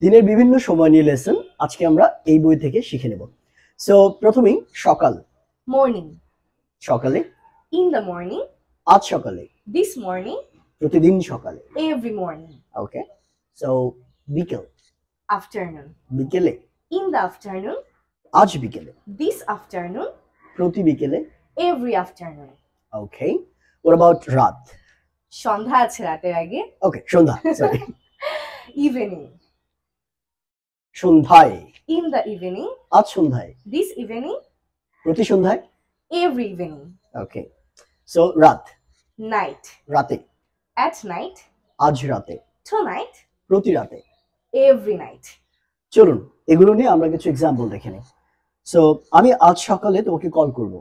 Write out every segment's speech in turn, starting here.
দিনের বিভিন্ন সময় নিয়ে লেসন আজকে আমরা এই বই থেকে শিখে নেব। সো প্রথমেই সকাল, Morning. সকালে, In the morning. আজ সকালে, This morning. প্রতিদিন সকালে, Every morning. ওকে। সো বিকেল, Afternoon. বিকেলে, In the afternoon. আজ বিকেলে, This afternoon. প্রতি বিকেলে, Every afternoon. Okay. What about রাত? সন্ধ্যা আছে রাতের আগে। ওকে, সন্ধ্যা, সরি। Evening. সন্ধ্যায়, In the evening. আজ সন্ধ্যায়, This evening. প্রতি সন্ধ্যায়, Every evening. ওকে। সো রাত, Night. রাতে, At night. আজ রাতে, Tonight. প্রতি রাতে। Every night. চলুন এগুলো নিয়ে আমরা কিছু এক্সাম্পল দেখে নিই। সো আমি আজ সকালে তোমাকে কল করব।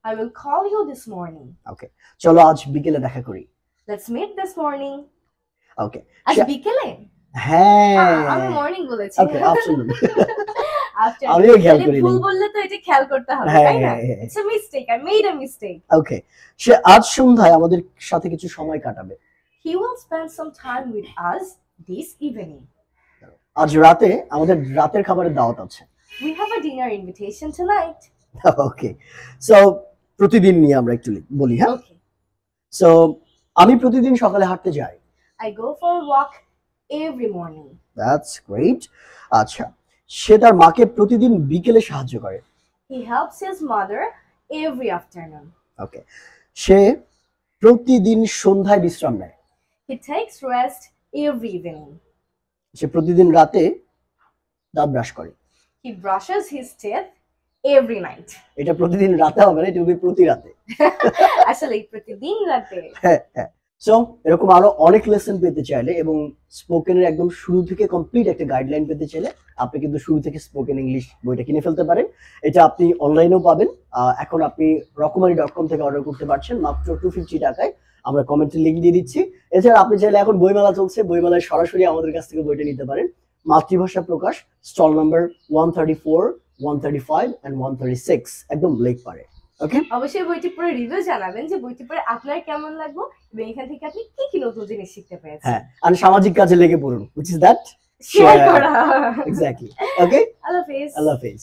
I will call you this morning. ওকে, চলো আজ বিকেলে দেখা করি। Let's meet this morning. ওকে, আজ বিকেলে? হ্যাঁ, আমি মর্নিং বলেছি। ওকে, আফটারনুন। Afternoon. আমিও খেয়াল করি ভুল বললে তো এটা খেয়াল করতে হবে, হ্যাঁ, তাই না? হ্যাঁ, হ্যাঁ। It's a mistake. I made a mistake. ওকে, সে আজ সন্ধ্যায় আমাদের সাথে কিছু সময় কাটাবে। He will spend some time with us this evening. আজ রাতে আমাদের রাতের খাবারের দাওয়াত আছে। We have a dinner invitation tonight. Okay, so প্রতিদিন নিয়ে আমরা একটু বলি, হ্যাঁ। Okay. সো আমি প্রতিদিন সকালে হাঁটতে যাই। I go for a walk every morning. That's great. আচ্ছা, সে তার মাকে প্রতিদিন বিকেলে সাহায্য করে। He helps his mother every afternoon. ওকে, সে প্রতিদিন সন্ধ্যায় বিশ্রাম নেয়। He takes rest every evening. সে প্রতিদিন রাতে দাঁত ব্রাশ করে। He brushes his teeth every night. এটা প্রতিদিন রাতে হবে না, এটা হবে প্রতি রাতে। আসলে প্রতিদিন রাতে। হ্যাঁ হ্যাঁ। সো এরকম আরো অনেক লেসন পেতে চাইলে এবং স্পোকেনের একদম শুরু থেকে কমপ্লিট একটা গাইডলাইন পেতে চাইলে আপনি কিন্তু শুরু থেকে স্পোকেন ইংলিশ বইটা কিনে ফেলতে পারেন। এটা আপনি অনলাইনেও পাবেন। এখন আপনি রকমারি.com থেকে অর্ডার করতে পারছেন মাত্র 250 টাকায়। আমরা কমেন্টে লিংক দিয়ে দিচ্ছি। এছাড়া আপনি চাইলে এখন বইমেলা চলছে, বইমেলায় সরাসরি আমাদের কাছ থেকে বইটা নিতে পারেন। মাতৃভাষা প্রকাশ, স্টল নাম্বার 134, 135 and 136, একদম লেক পারে। ওকে, অবশ্যই বইটি পড়ে রিভিউ জানাবেন যে বইটি পড়ে আপনার কেমন লাগলো এবং এখান থেকে আপনি কি কি নতুন জিনিস শিখতে পেরেছেন। হ্যাঁ, আর সামাজিক কাজে লেগে পড়ুন, which is that শেয়ার করা। exactly. Okay, আল্লাহ হাফেজ। Allah Hafiz.